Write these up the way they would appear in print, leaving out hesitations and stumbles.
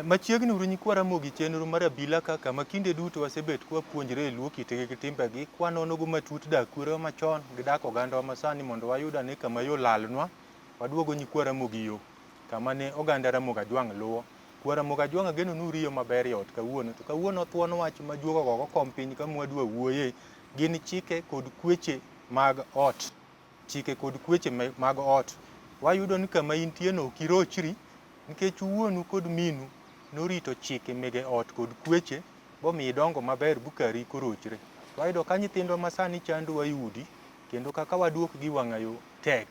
Machiegni uru nyikwa Ramogi chenro mar abila kaka makinde duto wasebet kwa puonjre luo kitgi gi timbegi kwanonogo matut dak kurewa machon gi dak oganda wa masani mondo wayud ane kama yo lalnwa waduogo nyikwa Ramogi yo kama ne oganda Ramogi Ajwang' luwo. Kwa Ramogi Ajwang' ageno nuriyo maber yot kawuono to kawuono thuon wach ma juogo gogo kom piny kama wadwa wuoye gin chike kod kweche mag ot. Chike kod kweche mag ot. Wayudo ni kama intie no kirochri nikech wuonu kod minu norito chike mege ot kod kweche bomi dongo maber bukari korochre. Wayudo ka nyithindo masani chando wayudi kendo kaka waduok gi wang'ayo tek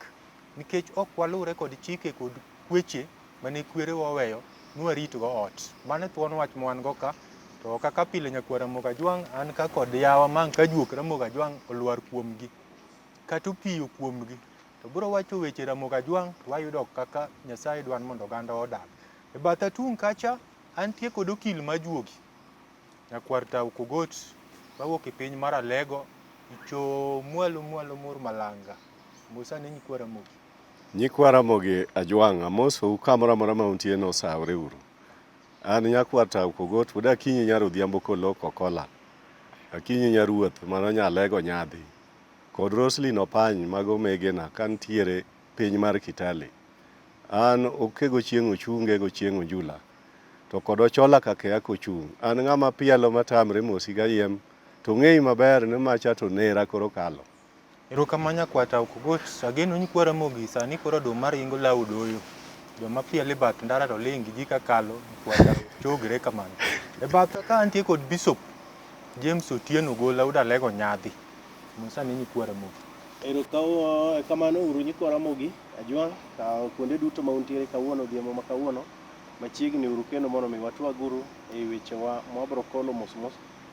nikech ok walure kod chike kod kweche mane kwere waweyo nwarito go ot. Mane thuon wach mwan go ka to kaka pile nyakwa Ramogi Ajwang' an ka kod yawa mang ka juok Ramogi Ajwang' olwar kuomgi kata opiyo kuomgi to biro wacho weche Ramogi Ajwang' wayudo kaka Nyasaye dwan mondo oganda odag. E batha tung kacha antie kod okil majuogi nyakwar Tau Kogot mawuok e piny mar Alego icho mwalo mor malanga musa ne nyikwa Ramogi. Nyikwa Ramogi Ajwang' amosou kamoro amora ma untie no sawre uru. An nyakwar Tau Kogot pod akinyi nyarodhiambo koloko kola. Akinyi nyaruoth mano nyalego nyadhi. Kod Roslyn Opany mago megena kantiere piny mar Kitale. An okego chieng' ochunge go chieng' onjula. To kod Ochola kake akochung'. An ng'ama pielo matamre mosi gayiem to ng'eyi maber ni macha to nera koro kalo. Erokamano nyakwa Tau Kogot ageno nyikwa Ramogi sani koro oduma maringo law doyo. Joma piele bath ndara to ling ji kakalo nyakwa chogre kamano. E batha ka antie kod Bishop James Otieno Gola uda lego nyadhi. Musa ne nyikwa Ramogi. Kamano uru nyikwa Ramogi Ajwang' ka kuonde duto ma untiere kawuono odhiambo ma kawuono machiegni uru kendo mondo mi watwaguru e wechewa mwabro kolo mos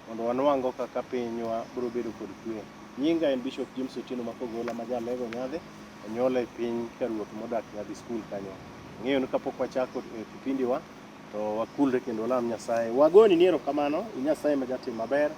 mondo wanwang'go kaka pinywa biro bedo kod kwe. Nyinga en Bishop James Otieno Makogola ma jalego nyadhi onyola e piny karuoth modak Nyadhi School kanyo. Ng'eyo ni kapok wachako kipindiwa to wakulre kendo walam Nyasaye. Wagoni ni erokamano Nyasaye ma jatim maber.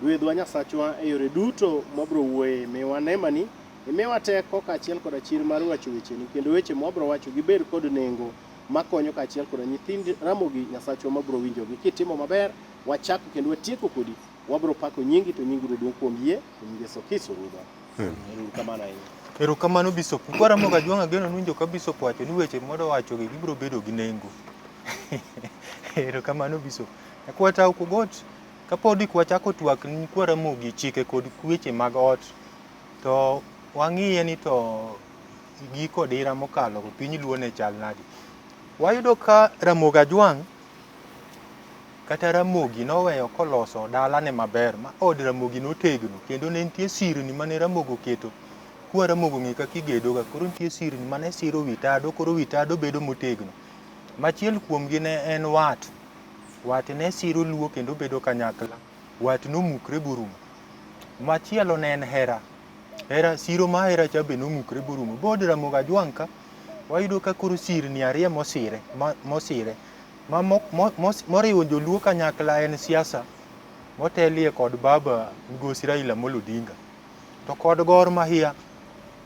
Gwedhwa Nyasachwa e yore duto mwabro wuoye miwa nemani imiwa teko kaachiel kod chir mar wacho wecheni kendo weche mwabro wacho gibed kod nengo makonyo kaachiel kod nyithind Ramogi Nyasachwa mabro winjogi. Kitimo maber wachako kendo watieko kodi wabro pako nyingi to nyingi duong' kuom yie kuom Yesu Kristo Ruodhwa. Erokamano ahinya. Erokamano Bishop. Nyikwa Ramogi Ajwang' ageno nwinjo ka Bishop wacho ni weche modo wacho gi gibro bedo gi nengo. Erokamano Bishop. Nyakwa Tau Kogot kapodi kwachako twak nyikwa Ramogi chike kod kweche mag ot to wang'iye ni to giko dira mokalo piny luo ne chal nadi. Wayudo ka Ramogi Ajwang' kata Ramogi noweyo koloso dalane maber ma od Ramogi notegno kendo ne nitie sirni mane Ramogi oketo kwa Ramogi ng'e kaka igedoga koro nitie sirni mane siro wi tado koro wi tado bedo motegno. Machiel kuomgi ne en wat. Wat ne siro luo kendo bedo kanyakla. Wat nomukre borumo. Machielo ne en hera. Siro ma hera cha be nomukre borumo. Bod Ramogi Ajwang' ka wayudo ka koro sirni ariyo mosire moriwo joluo kanyakla en siasa motelie kod baba Migosi Raila Amolo Odinga to kod Gor Mahia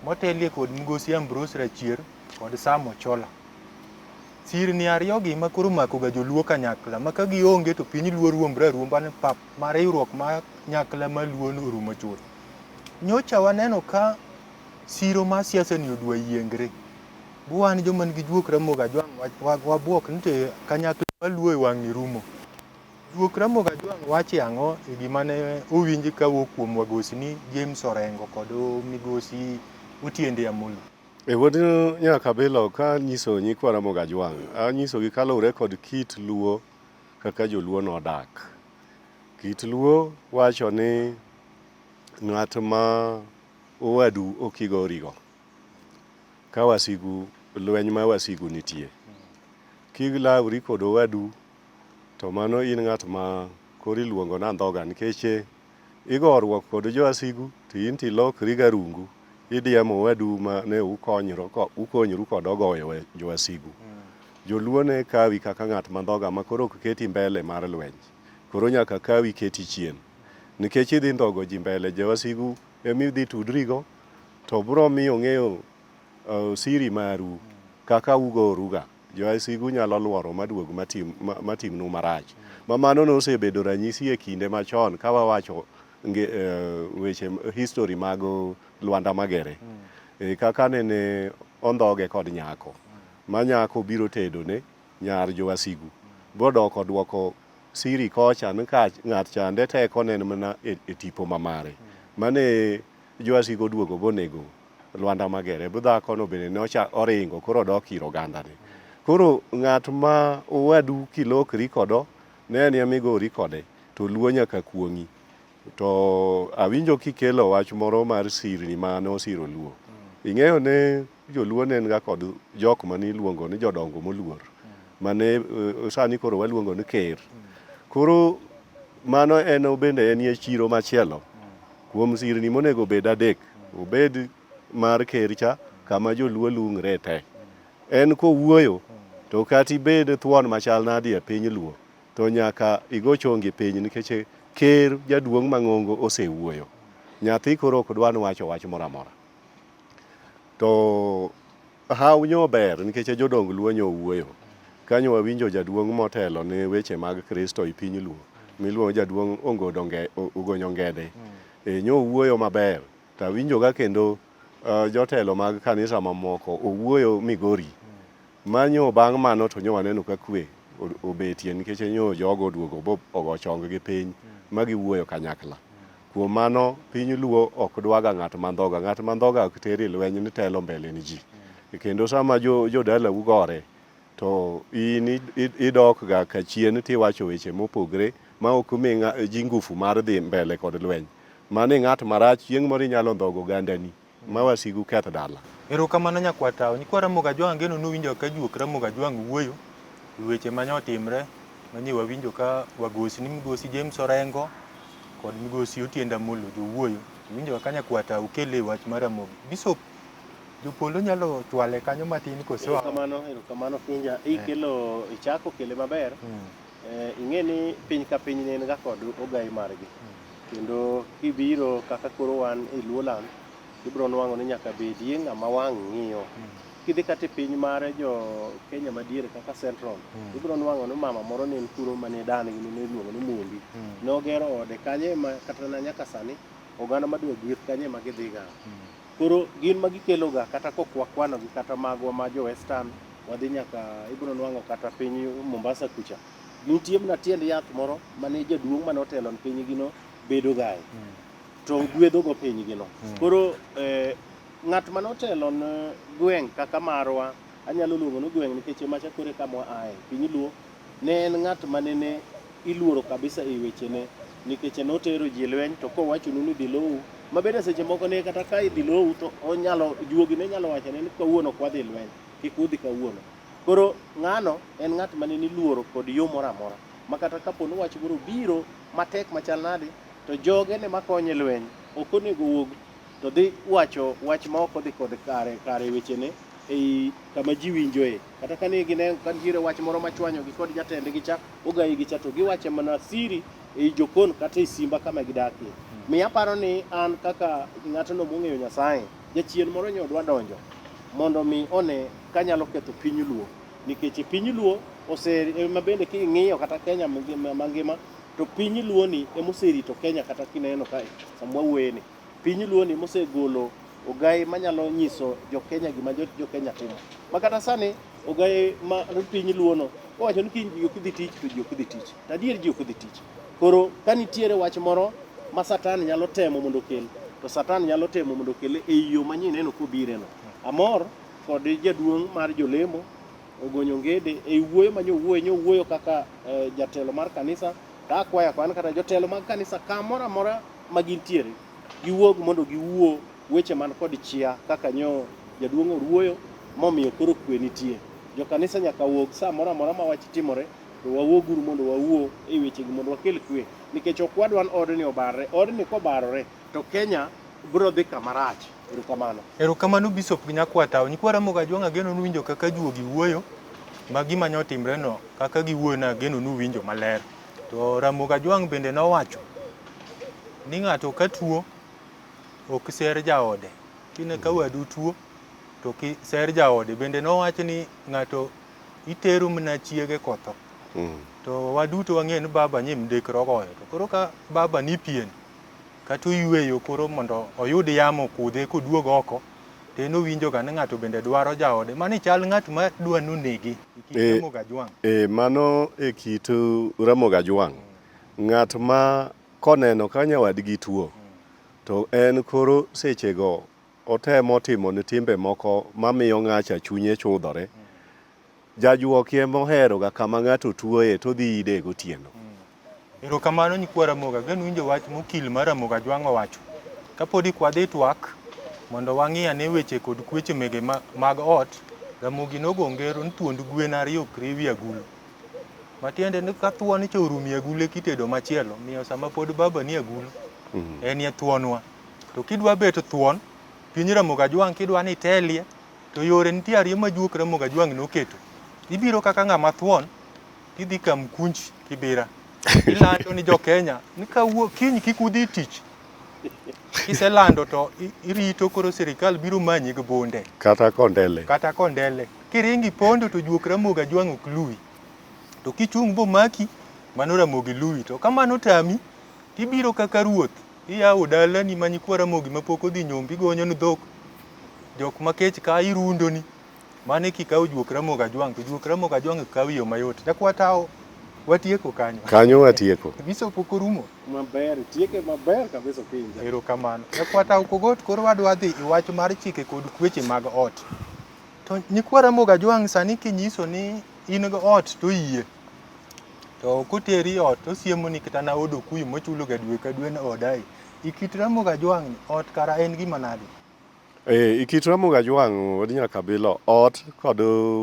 motelie kod Migosi Ambrose Rachier kod Sam Ochola. Sirni ariyogi ma koro makoga joluo kanyakla ma ka gionge to piny luo ruombre arumba ne pap mar riwruok ma nyakla ma luo no orumo chuth. Nyocha waneno ka siro ma siasa ni odwa yiengre. Buwan joma nigi juok Ramogi Ajwang' wabuok ni te kanyakla ma luo e wang'i rumo. Juok Ramogi Ajwang' wache ang'o e gima ne owinji ka wuok kuom wagosi ni James Orengo kod Migosi Otiende Amolo. E wuod nyaka bilo ka nyiso nyikwa Ramogi Ajwang', anyisogi kaluwore kod kit luo kaka joluo nodak. Kit luo wacho ni ng'at ma owadu okigorigo. Ka wasigu lweny ma wasigu nitie. Kiglauri kod owadu to mano in ng'at ma koro iluongo ni andhoga, nikech igoruok kod jowasigu to in tilokri garungu idiemo owadu ma ne ukonyoru kod ogoyo jowasigu. Joluo ne kawi kaka ng'at mandhoga ma koro ok keti mbele mar lweny, koro nyaka kawi keti chien, nikech idhi ndhogo ji mbele jowasigu emidhi tudrigo to biro miyo ng'eyo siri maru kaka ugoruga. Jowasigu nyalo luoro maduog matimnu marach. Ma mano nosebedo ranyisi e kinde machon ka wawacho weche history mag Lwanda Magere. Kaka nene ondhoge kod nyako, ma nyako biro tedo ne nyar jowasigu. Bodok odwoko siri kocha ni ka ng'at chande teko ne mana e tipo mamare. Mane jowasigu oduogo bonego Lwanda Magere. Dhakono bende oringo koro odok ir ogandane. Koro ng'at ma owadu kilokri kodo ne en migori kode to luo nyaka kuong'i. To awinjo kikelo wach moro mar sirni ma nosiro luo. Ing'eyo ne joluo ne en ga kod jok mane iluongo ni jodongo moluor, mane sani koro waluongo ni ker. Koro mano bende en ye chiro machielo kuom sirni monego bed adek. Obed mar ker cha kama joluo lung're te. En kowuoyo to kati bed thuon machal nadi e piny luo to nyaka igo chongi piny, nikech ker jaduong' mang'ongo osewuoyo. Nyathi koro ok dwa wacho wach moro amora. To haw nyo ber nikech jodong luo nyo wuoyo. Kanyo wawinjo jaduong' motelo ne weche mag Kristo e piny luo miluongo jaduong' Ogonyo Ngede. Nyo wuoyo maber. Ta winjo ga kendo jotelo mag kanisa mamoko owuoyo Migori. Manyo bang' mano to nyo waneno ka kwe obetie, nikech nyo jogo oduogo bo ogo chong gi piny ma giwuoyo kanyakla. Kuom mano piny luo ok dwaga ng'at mandhoga. Ng'at mandhoga ok teri lweny ni telo mbele ni ji. Kendo sama jodala ugore to in idok ga kachien tiwacho weche mopogre ma ok mi ji ngufu mar dhi mbele kod lweny. Mano ng'at marach, chieng' moro inyalo ndhogo gandani ma wasigu keth dala. Erokamano nyakwatao. Nyikwa Ramogi Ajwang' geno nuwinjo ka juok Ramogi Ajwang' wuoyo weche mane otimre manie wawinjo ka wagosi ni migosi James Orengo kod migosi Otiende Amollo jowuoyo. Winjo ka nyakwatao kele wach mar Ramogi. Bishop, jopolo nyalo chwale kanyo matin koso? Erokamano Kinja. Ikelo ichako kele maber. Ing'e ni piny ka piny ne en ga kod ogai margi. Kendo kibiro kaka koro wan e Luoland, ibiro nwang'o ni nyaka bedie ng'ama wang' ng'iyo. Kidhi kata e piny mar jo Kenya madiere kaka Central, ibiro nwang'o ni mama moro ne en kuro mane dan gi ne iluongo ni Mundi. Nogero ode kanye ma kata na nyaka sani oganda madwa gweth kanye ma gidhiga. Koro gin ma gikelo ga kata kok wakwano gi kata magwa ma jo Western, wadhi nyaka ibiro nwang'o kata piny Mombasa kucha. Nitie mana tiend yath moro mane jaduong' mane otelo ne piny gino bedo gae. To gwedho go piny gino. Koro ng'at mane otelo ne gweng' kaka marwa, anyalo luongo ni gweng' nikech macha kore kama ae piny luo, ne en ng'at mane ne iluoro kabisa e wechene, nikech notero ji lweny to kowachonu ni dhi lowu, mabende seche moko ne kata ka idhi lowu to onyalo juogi ne nyalo wachone ni kawuono ok wadhi lweny, kik udhi kawuono. Koro ng'ano en ng'at mane ni luoro kod yo moro amora, ma kata kapo ni wach moro biro matek machal nadi to joge ne makonye lweny ok onego wuog to dhi wacho wach ma ok odhi kod kare wechene ei kama ji winjoe. Kata kane gineno ka nitiere wach moro machwanyogi kod jatendgi cha, ogai gi cha, to giwache mana siri ei jokon kata ei simba kama gidakie. Miya paro ni an kaka ng'atno mong'eyo Nyasaye, jachien moro nyodwa donjo mondo mi one kanyalo ketho piny luo, nikech piny luo mabende king'iyo kata Kenya mangima, to piny luo ni emoserito Kenya kata kineno kae samwa wuoye ni. Piny luo ni mosegolo ogai manyalo nyiso jo Kenya gima jo Kenya timo. Makata sani ogai ma piny luo no owacho ni kiny ji ok dhi tich to ji ok dhi tich. To adier ji ok dhi tich. Koro ka nitiere wach moro ma Satan nyalo temo mondo okel, to Satan nyalo temo mondo okel e yo manyineno kobireno. Amor kod jaduong' mar jolemo Ogonyo Ngede e wuoyo nyowuoyo kaka jatelo mar kanisa. Ta akwaya kwan kata jotelo mag kanisa kamoro amora ma gintiere, giwuog mondo giwuo weche man kod chia kaka nyo jaduong' owuoyo momiyo koro kwe nitie. Jo kanisa nyaka wuog saa moro amora ma wach timore to wawuog uru mondo wawuo e wechegi mondo wakel kwe, nikech ok wadwan odni obarre. Odni kobarore to Kenya biro dhi kama rach. Erokamano. Erokamano Bishop Nyakwatao. Nyikwa Ramogi Ajwang' ageno nuwinjo kaka juogi wuoyo, ma gima nyotimre no kaka giwuoyo na ageno nuwinjo maler. To Ramogi Ajwang' bende nowacho ni ng'ato ka tuo ok ser jaode. Kine ka wadu tuo to ki ser jaode. Bende nowacho ni ng'ato itero mana chiege kotho. To waduto wang'e ni baba nyim dek rogoyo. To koro ka baba ni pien kata oyweyo koro mondo oyud yamo kudhe koduog oko, to nowinjo ga ni ng'ato bende dwaro jaode. Mani chal ng'at ma dwa nonege. Ramogi Ajwang'. Mano e kit Ramogi Ajwang'. Ng'at ma koneno ka nyawadgi tuo to en koro sechego otemo timo ne timbe moko mamiyo ng'acha chunye chudhore. Jajuok ema oheroga kama ng'ato tuoye to dhi ide gotieno. Erokamano Nyikwa Ramogi. Ageno winjo wach mokil mar Ramogi Ajwang' owacho. Kapodi kwadhi twak mondo wang'i ane weche kod kweche mege mag ot, Ramogi nogo ngero ni thuond gwen ariyo ok riwi agulu. Matiende ni ka thuon cha orumi agulu kitedo machielo, miyo sama pod baba ni agulu, en ye thuonwa. To kidwa bet thuon, piny Ramogi Ajwang' kidwa ni telie, to yore nitie ariyo ma juok Ramogi Ajwang' noketo. Ibiro kaka ng'ama thuon, tidhi kam kunch kibira. Ilando ni jo Kenya ni kawuok kiny kik udhi tich. Kiselando to irito koro sirikal biro manyi gi bunde. Kata kondele. Kiringi pondo to juok Ramogi Ajwang' ok luwi. To kichung' bo maki mano Ramogi luwi. To kamano tami tibiro kaka ruoth. Iyawo dalani ma Nyikwa Ramogi mapok odhi nyombi gonyo ni dhok. Jok makech ka irundoni. Mane kikawo juok Ramogi Ajwang' to juok Ramogi Ajwang' kawo yo mayot. Nyakwatao watieko kanyo. Kanyo watieko. Bishop ok orumo. Maber, tieke maber kabisa pinja. Erokamano. Nyakwatao kogot koro wadwa dhi i wach mar chike kod kweche mag ot. To Nyikwa Ramogi Ajwang' sani kinyiso ni in go ot to yie. To koteri ot to siemoni kata na odo kuyo mochulo ga dwe ka dwe na odai. Ikit Ramogi Ajwang' ot kara en gima nade? Ikit Ramogi Ajwang' wadi nyaka bilo ot kod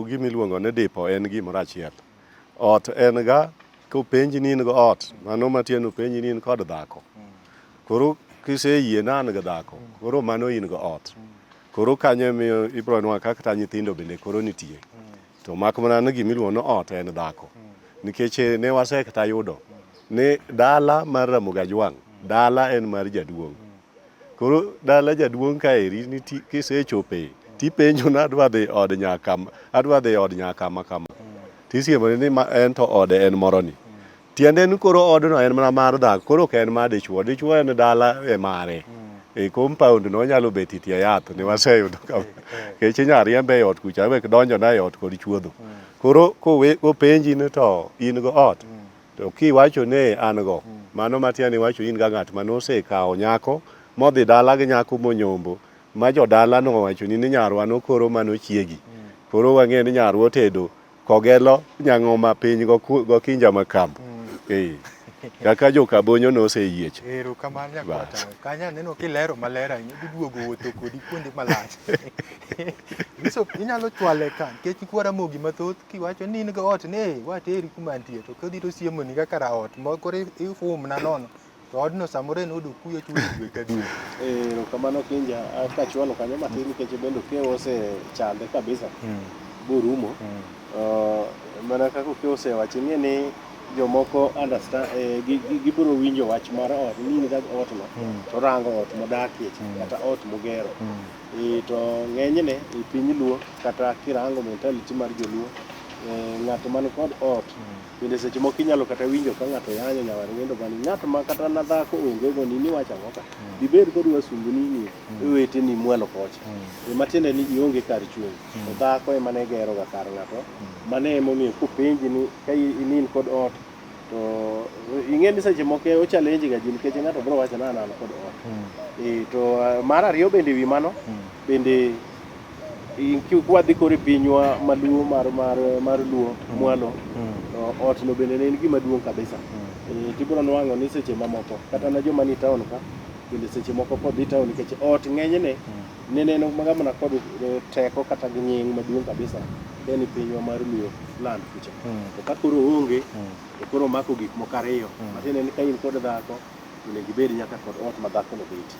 gimiluongo ni dipo en gimoro achiel. Ot en ga kopenji ni in go ot, mano matieno penji ni in kod dhako. Koro kiseyie na an gi dhako, koro mano in go ot. Koro kanyo emiyo ibro nwa kaka nyithindo bende koro nitie. To mak mana ni gimiluongo ni ot en dhako. Nikech ne wasekta yudo ni dala mar Ramogi Ajwang', dala en mar jaduong'. Koro dala jaduong' kaeri ni kisechope tipenjo na adwa dhi od nyaka ma kama. Tisiemo ni ma en to ode en moroni. Tiende ni koro odno en mana mar dhako, koro ok en mar dichuo. Dichuo en dala e mare. E compound no nyalo bet itie yath ni waseyudo ka. Kech nya riembe e ot kucha wek donjo na e ot kod chuodho. Koro kopenji ni to in go ot. To kiwacho ne an go, mano matiani wacho in ga ng'at manosekawo nyako modhi dala gi nyako monyombo, ma jodala no wacho ni nyarwa no koro mano chiegi. Koro wang'e ni nyarwa otedo kogelo nyang'oma piny go kinja makambo. Kaka joka bonyo noseyiech. Erokamano Nyakwatao. Kanya neno kilero maler ahinya giduogo wuotho kodi kuonde malach. Bishop inyalo chwale ka nikech Nyikwa Ramogi mathoth kiwacho ni in go ot ne wateri kuma nitie to kodhi to siemoni kaka ra ot mokoro ifum na nono. To odno samore nodo kuyo chulo dwe ka dwe. Erokamano kinja kachwalo kanyo matin nikech bende kewo osechande kabisa. Borumo. Mana kaka kewo osewacho ni jomoko understand gibiro winjo wach mar ot ni in ga ot no to rango ot modakie kata ot mogero. To ng'enyne e piny Luo kata kirango mentality mar joluo, ng'ato man kod ot bende seche moko inyalo kata winjo ka ng'ato yanyo nyawar wendo bani ng'ato ma kata na dhako onge go ni wacho ang'o ka dibed kod wasumbini ni weteni mwalo kocha. Matiende ni ionge kar chung'. To dhako ema ne gero ga kar ng'ato. Mane emomiyo kopenji ni ka in kod ot to ing'e ni seche moko o challenge ga ji nikech ng'ato bro wacho na an kod ot. To mar ariyo bende wi mano bende kwadhi kore pinywa maluo mar Luo mwalo, ot no bende en gima duong' kabisa. Tibiro nwang'o ni seche mamoko kata na joma ni town ka bende seche moko kodhi town nikech ot ng'enyne Neno magama kod teko kata gi nying maduong' kabisa en pinywa mar miyo land kucha. To ka koro onge to koro mako gik moko ariyo. Matiende ni ka in kod dhako onego ibed nyaka kod ot ma dhako no bet.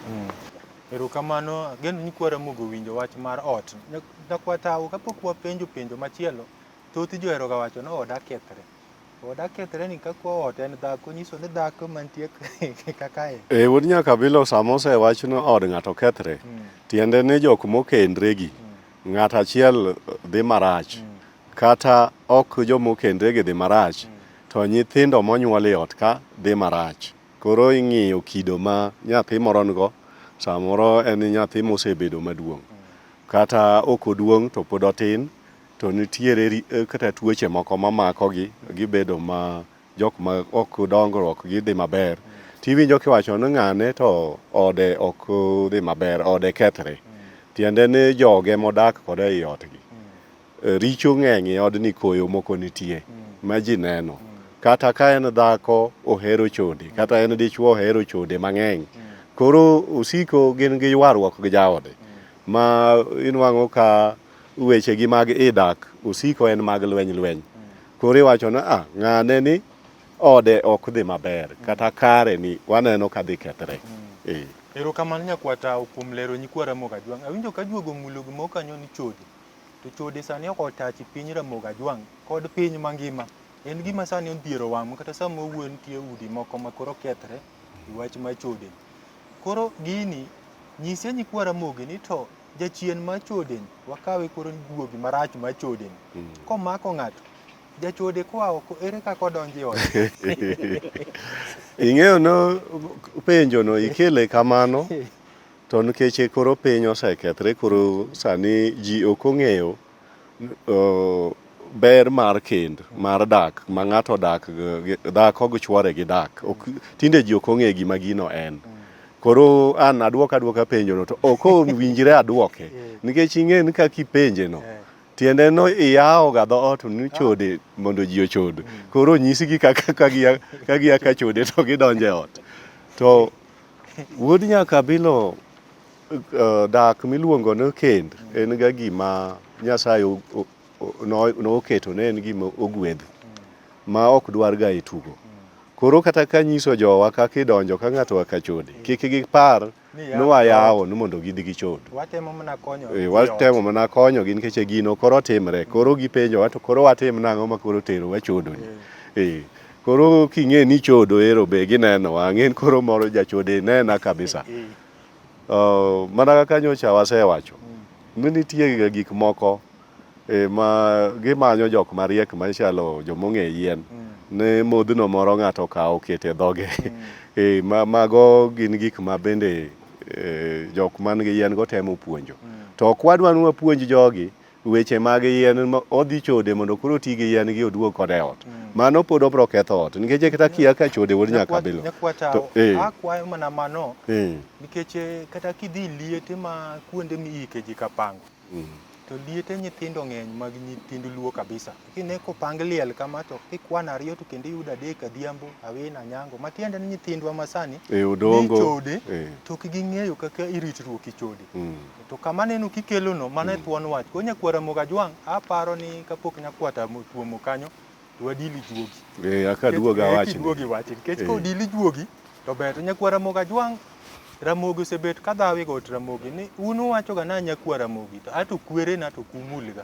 Erokamano, ageno ni kwa Ramogi owinjo wach mar ot. Nyakwa Tao kapok wapenjo penjo machielo, thoth ji oheroga wacho ni oda kethre. Oda kethre ni ka kwa ot en dhako, nyiso ni dhako mantie kakae. Wuod Nyakabilo sama osewach ni od ng'ato kethre, tiende ni jok mokendregi, ng'ato achiel dhi marach, kata ok jomokendregi dhi marach, to nyithindo monyuol e ot ka dhi marach. Koro ing'iyo kido ma nyathi moro nigo, samoro en nyathi mosebedo maduong'. Kata ok oduong' to pod otin, to nitiere kata tuoche moko mamakogi, gibedo ma jok ma ok dongruok gidhi maber. Tiwinjo kiwacho ni ng'ane to ode ok dhi maber, ode kethre. Tiende ni joge modak kode ei otgi. Richo ng'eny e odni, koyo moko nitie ma ji neno. Kata ka en dhako ohero chode, kata en dichuo ohero chode mang'eny. Koro osiko gin gi ywaruok gi jaode. Ma inwang'o ka wechegi mag idak osiko en mag lweny. Koro iwacho ni ng'ane ni ode ok dhi maber, kata kare ni waneno ka dhi kethre. Erokamano Nyakwa Tao kuom lero nyikwa Ramogi Ajwang'. Awinjo ka juogo mulo gimoro kanyo ni chode. To chode sani ok otachi piny Ramogi Ajwang' kod piny mangima. En gima sani odhiero wang' kata sama owuo nitie udi moko ma koro kethre wach ma chode. Koro gini nyise nyikwa Ramogi ni to jachien ma chode wakawe koro guogi marach ma chode. Komako ng'ato jachode koa oko, ere kaka odonjo e ot? Ing'eyo no penjo no ikele kamano, to nikech koro piny osekethre, koro sani ji ok ong'eyo ber mar kend, mar dak, ma ng'ato dak, dhako gi chwore gi dak. Tinde ji ok ong'e gima gino en. Koro an aduoka penjo no, to ok owinjre aduoke. Nikech ing'e ni kaka ipenje no, tiende no iyawo ga dhoot ni chode mondo ji ochod. Koro nyisgi kaka ka gia ka chode to gidonjo e ot. To wuod Nyakabilo, dak miluongo ni kend en ga gima Nyasaye noketo ne en gima ogwedh, ma ok dwar ga e tugo. Koro kata ka nyiso jowa kaka idonjo ka ng'ato ka chode, kik gipar ni wayawo ni mondo gidhi gichod. Watemo mana konyo. Watemo mana konyogi nikech gino koro timre. Koro gipenjo to koro watim nang'o ma koro tero wachodo ni. Koro king'e ni chodo ero be gineno, ang'en koro moro jachode nena kabisa. Mana kaka nyocha wasewacho, ni nitie gik moko ma gimanyo jok mariek machalo jomong'e yien. Ne modhno moro ng'ato okawo okete dhoge. Mago gin gik ma bende jok man gi yien go temo puonjo. To ok wadwa ni wapuonj jogi weche mag yien odhi chode mondo koro ti gi yien gi oduog kode ot. Mano pod obro ketho ot. Nikech kata kia ka chode wuod Nyakabilo. Nyakwa Tao, akwayo mana mano. Nikech kata kidhi liete ma kuonde miike ji kapango. To liete nyithindo ng'eny mag nyithind luo kabisa. Kine kopang liel kama to kikwan ariyo to kendo iyudo adek adhiambo, awin anyango. Matiende ni nyithindwa masani ni chode to ok ging'eyo kaka iritruok i chode. To kama neno kikelo no, mana e thuon wach. Ko Nyakwa Ramogi Ajwang', aparo ni kapok Nyakwa Tao tuomo kanyo, to wadili juogi. Aka duoga wach. Duogi wach. Nikech kodili juogi, to ber to Nyakwa Ramogi Ajwang', Ramogi osebet ka dhawi got Ramogi ni uno wacho ga na Nyakwa Ramogi to ato kwere na to kumulga.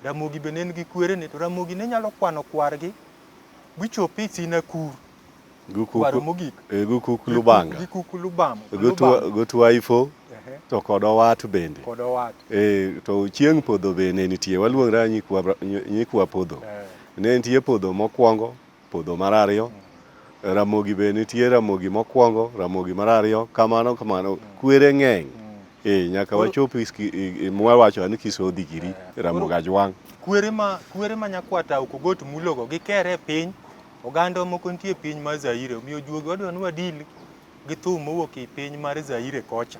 Ramogi be nen gi kwere ne to Ramogi ne nyalo kwano kwargi gichopi sina kur. Kwaro mogik. Gukuk Lubanga. Gikuk Lubama. Gutua ifo. To kod owat bende. Kod owat. To chieng' podho be ne nitie, waluongra nyikwa podho. Ne nitie podho mokwongo, podho mar ariyo. Ramogi be nitie Ramogi mokwongo, Ramogi mar ariyo, kamano kwere ng'eny. Nyaka wachopi mwawacho ni Kisodhi giri Ramogi Ajwang'. Kwere ma Nyakwa Tao kogot mulogo gikere piny. Oganda moko nitie piny mar Zaire, omiyo juogi wadwa ni wadil gi thum mowuok e piny mar Zaire kocha.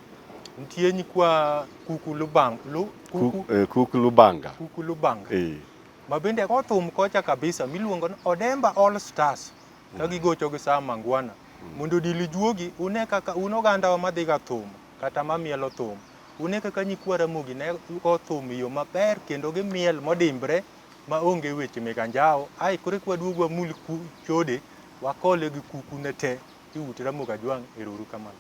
Nitie nyikwa Kuku Lubanga. Kuku Lubanga. Kuku Lubanga. Ma bende ko thum kocha kabisa miluongo ni Odemba All Stars. Ka gigocho gi Sam Mangwana. Mondo dili juogi une kaka un oganda wa madhi ga thum kata mamielo thum. une kaka nyikwa Ramogi ne go thum yo maber kendo gimiel modimbre ma onge weche mek anjao. Ai kore kwaduogo wamul chode wakole gi kuku ne te iute Ramogi Ajwang'. Erouru kamano.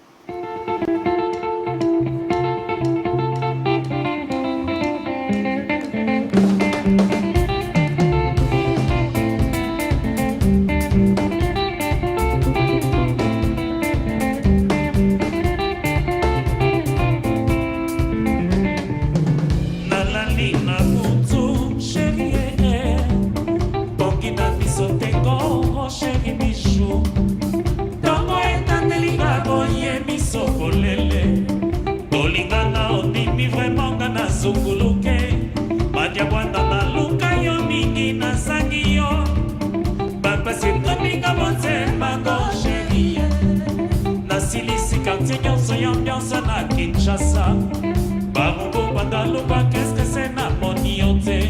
Qu'est-ce que c'est na moniote?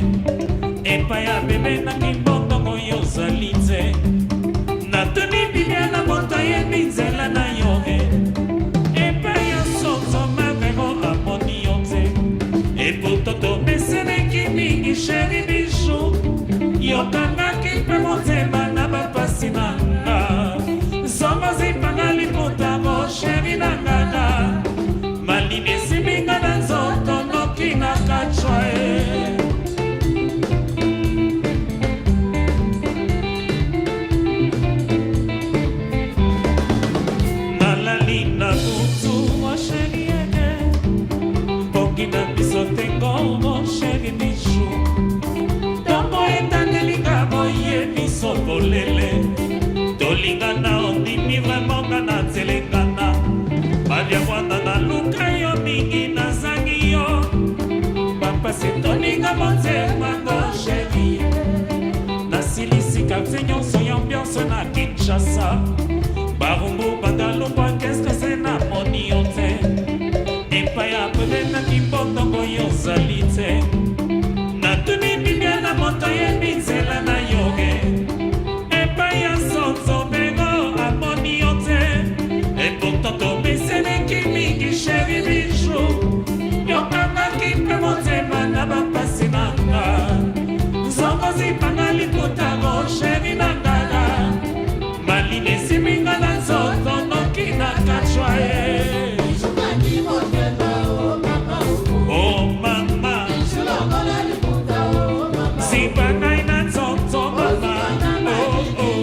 Et pas ya bébé na kimbondo moyo zalite. Na tuni bibia na montaye binzela na yohe. Et pas ya soto mavego a moniote. Et pour toto besene ki mingi chéri bijou. Yokanga ki pe motema na bapasinanga. Zomba zipanga liputa mo chéri nangana. Maline siminga na zoto no kina kachwae. Nalalina kutu wa sheriege. Pokina biso tengo mo sheri nishu. Tongo etangelinga boye biso bolele. Tolingana ondimi vraiment na telengana. Badia wanda na luka yo mingi na zangi yo. Papa se toninga monte mando chéri. Na silisi kaksenyo soy ambiance na Kinshasa. Barumbu bandalumba qu'est-ce que c'est na moniote. Empaya pebe na kimbondo goyo zalite. Na tuni bibia na montaye binzela na yoge. Empaya soto bego a moniote. Et pourtant tombe sene ki mingi chéri bijou. Yokanga ki pe motema na bapasinanga. Zongo zipanga liputa go chéri nangana. Maline siminga na zoto no kina kachwae. Oh mama, zipanga ina zoto mama. Oh oh,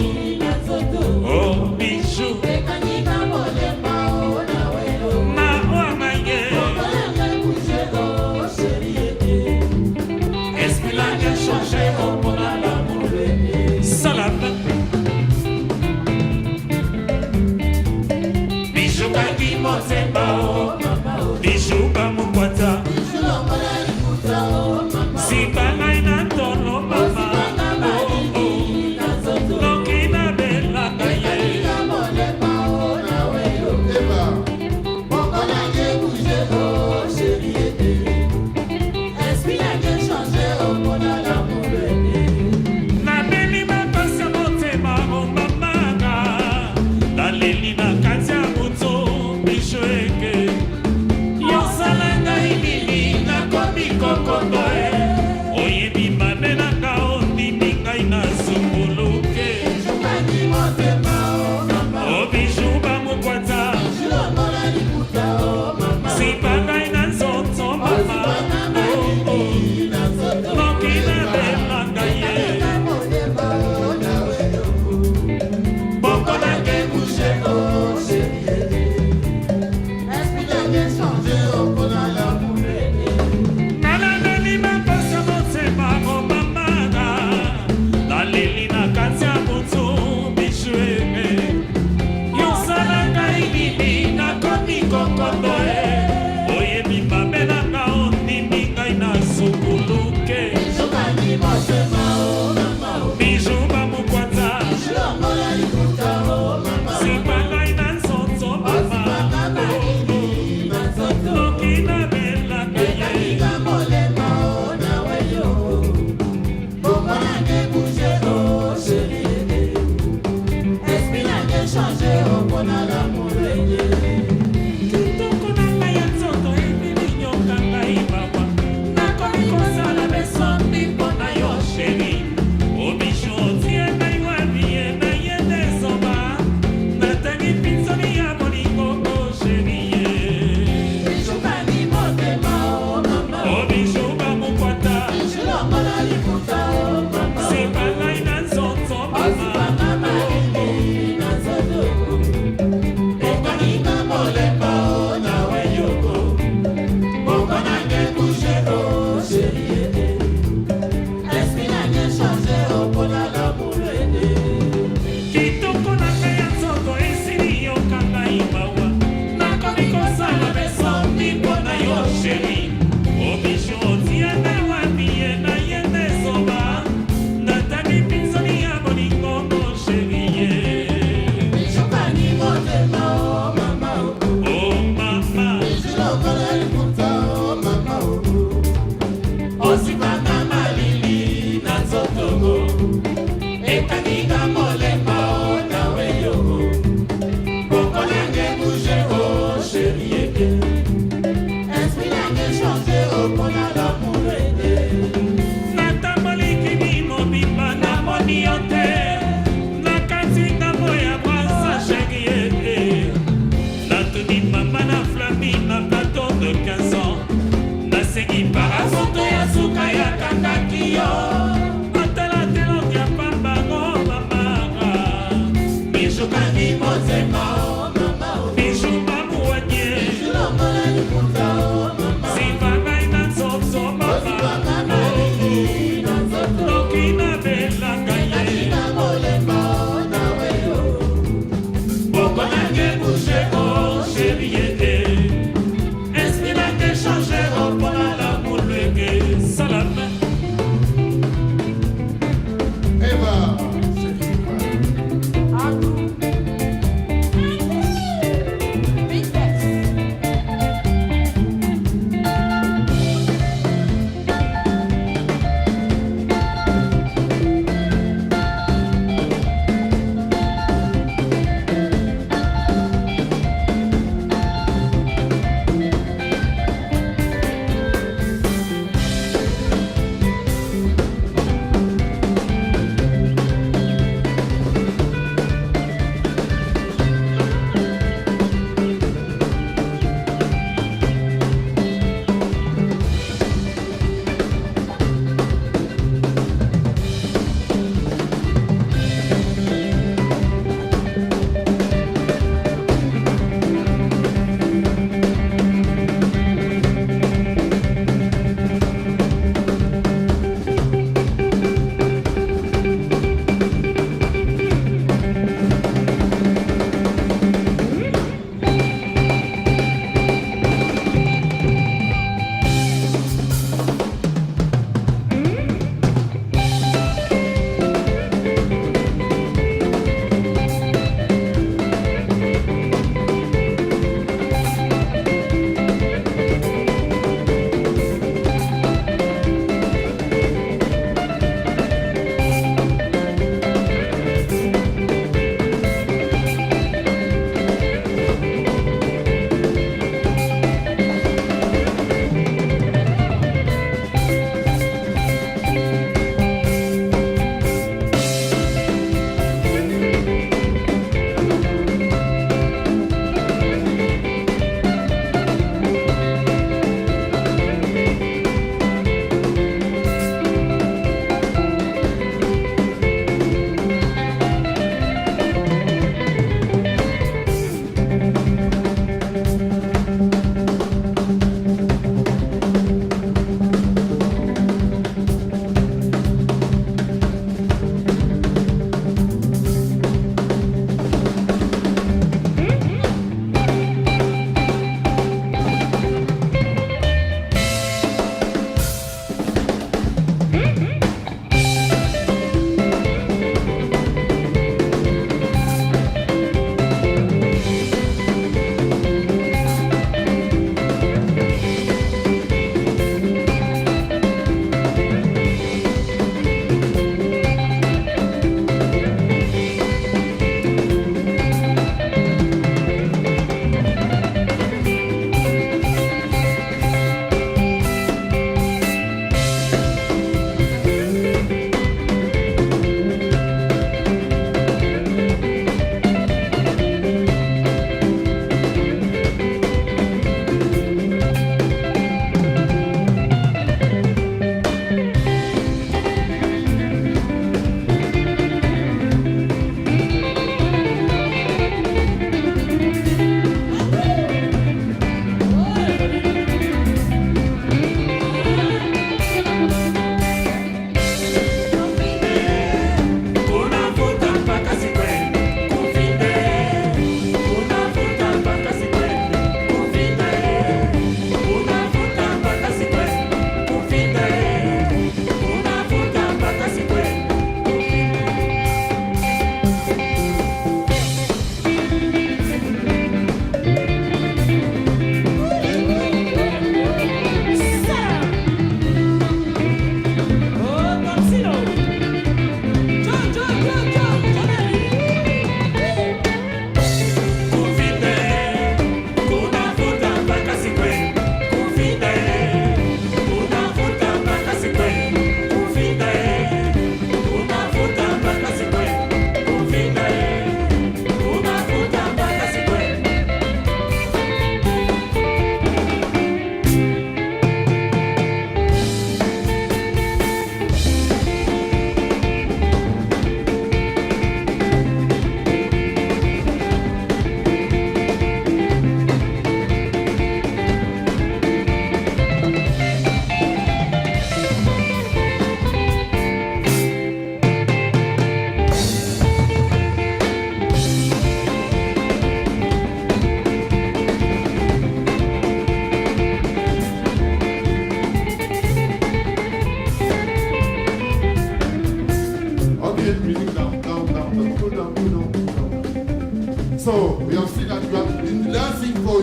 oh bijou. Bijou ba mukwata. Zipanga ina tono mama. Oh oh, lokina bela kaye. Na beli ma pasa motema o mama. Na leli na katia buto. Bijoueke. Yosalanga ilili na komi kokotoe. Oyebi manena ka ondimi ngai na zunguluke. O bijou ba mukwata. Zipanga ina nzoto mama. Oh oh, lokina bela ngaye. Boko na ke boucheko. Oye Maman a flammi na plateau de 15 ans. Nasengi parafoto ya suka ya kakakio. Atala telo ya pambango mamara. Bijou kandi motema o mama. Bijou mamuanye. Bijou longola ni puta o mama. Sivanga ina tsotso mama. Sivanga maliki na tsotso. Lokina bela kaya. Ina molema o na weyo. Boko nange bouche o cheriete. Espina que changer o pona la mulwege. Salam.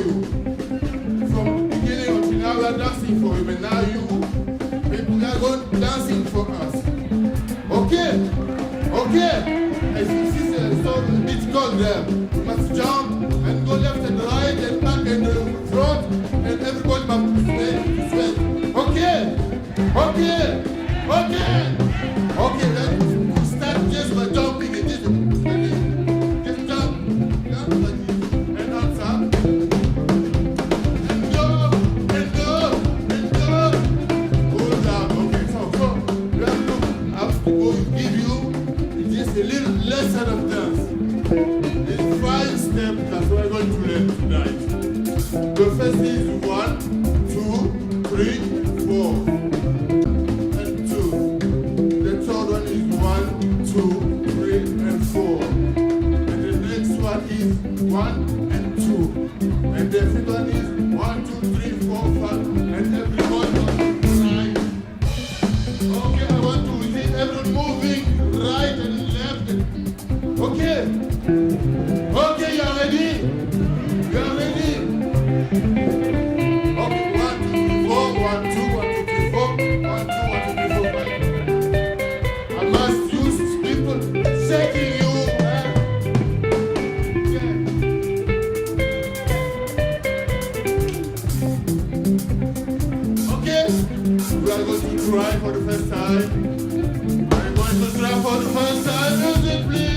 you. From beginning until now, we are dancing for you, but now you people are going dancing for us. Okay, okay. As you see, so a bit called there. You must jump and go left and right and back and front, and everybody must sway. Okay, okay, okay. Okay, then start just by jumping and just jump, like this, and answer. And go, and go, and go. Hold down. Okay, so you have to look. I have to go give you just a little lesson of dance. There's 5 steps that we're going to learn tonight. The first is 1, 2, 3, 4. And 2. The third one is 1, 2, 3, and 4. And the next one is 1 and 2. And the fifth one is 1, 2, 3, 4, 5. And everyone on the right. Okay, I want to see everyone moving right and left. Okay. Okay, you are ready? You are ready? Okay, 1, 2, 3, 4. 1, 2, 1, 2, 3, 4. 1, 2, 1, 2, 3, 4, 5. I must use people shaking you. Okay, we are going to try for the first time. I'm going to try for the first time. Music, please.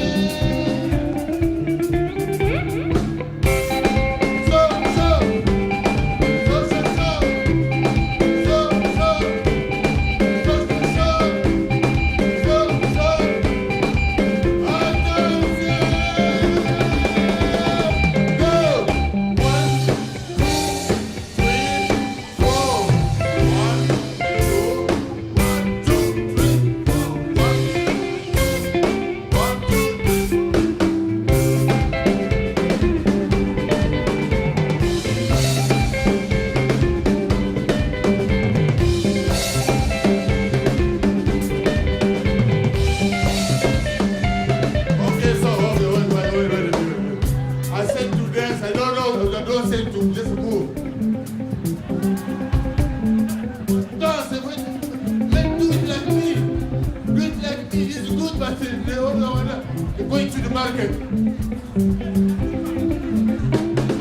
Going to the market.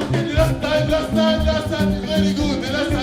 Okay, the last time is very good. The last time.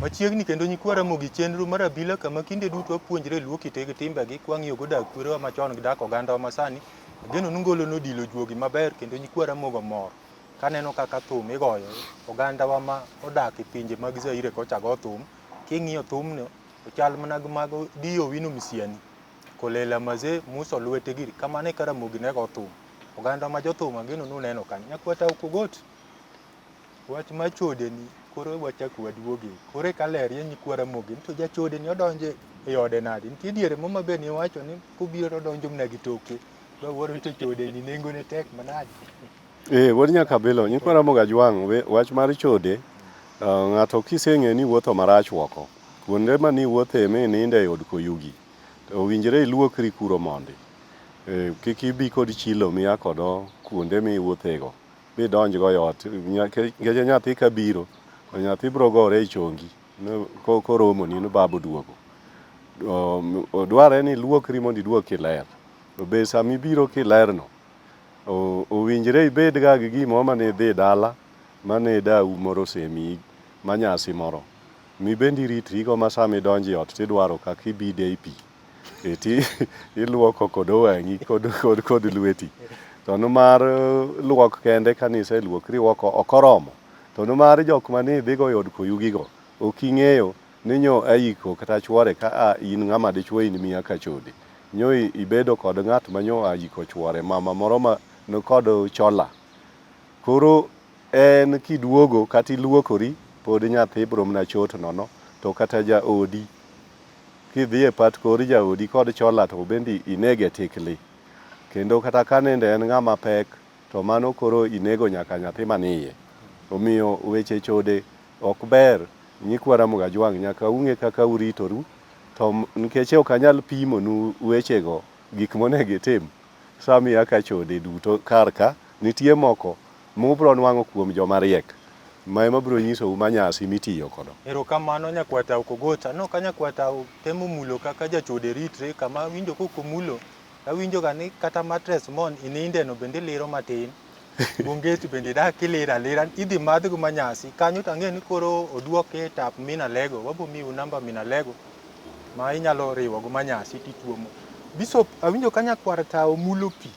Machiegni kendo nyikwa Ramogi chenro mar abila kama kinde duto wapuonjre luo kite gi timbegi kwang'iyo go dak kwerewa machon gi dak ogandawa masani. Ageno nungolo nodilo juogi maber kendo nyikwa Ramogi mor kaneno kaka thum igoyo ogandawa ma odak e pinje mag Zaire kocha go thum. King'iyo thumno ochal mana gi mago Dio Wino Misiani, Kolela Mazee Muso Lwetegi kamane ka Ramogi ne go thum. Oganda ma jothum ageno nuneno kanyo. Nyakwa Tao Kogot wach machode ni koro wachako waduoge kore kaler ye nyikwa Ramogi to jachode ni odonje e ode nadi nitie diere mo maber ni wacho ni kubiro donjo mna gi toke ba woro to chode ni nengo ne tek manadi. Wuod Nyakabilo nyikwa Ramogi Ajwang' wach mar chode ng'ato kiseng'e ni wuotho marach woko kuonde ma ni wuothe mi ninde e od koyugi to owinjore iluokri kuro mondi kik ibi kod chilo miya kodo kuonde miwuothego midonjgo e ot nikech nyathi kabiro nyathi biro gore e chongi koromoni ni baba oduogo. Dwarre ni iluokri mondo iduog kiler. To be sama ibiro kilerno, owinjore ibed ga gi gimoro mane idhi dala mane dau moro osemiyi manyasi moro. Mi bende iritrigo ma sama idonjo e ot tidwaro kaka ibide e pi. Iluoko kod wang'i kod lweti. To nimar luok kende kanise luokri ok oromo. To nimar jok mane idhigo e od koyugigo, ok ing'eyo ni nyo ayiko kata chwore ka in ng'ama dichuo in miya ka chode. Nyo ibedo kod ng'at ma nyo ayiko chwore, mama moro ma kod chola. Koro en kiduogo kata iluokori, pod nyathi biro mana chot nono, to kata jaodi kidhi e pat kori jaodi kod chola to bende inege tikli. Kendo kata ka nende en ng'ama pek, to mano koro inego nyaka nyathi maniye. Omiyo weche chode ok ber. Nyikwa Ramogi Ajwang' nyaka ung'e kaka uritoru, to nikech ok anyal pimonu wechego gik monego itim sami aka chode duto karka nitie moko mubiro nwang'o kuom joma riek ma ema biro nyisou manyasi mitiyo kodo. Erokamano nyakwata Okogota. No ka nyakwata temo mulo kaka jachode ritre, kama winjo kokomulo awinjoga ni kata matres mon ininde no bende liro matin. Bongeti bende dak kiliro alira, idhi madhgo manyasi kanyo tang'e ni koro oduoke tap Mina Lego. Wabo miu namba Mina Lego ma inyalo riwogo manyasi tituomo. Bishop, awinjo ka nyakwata omulo pi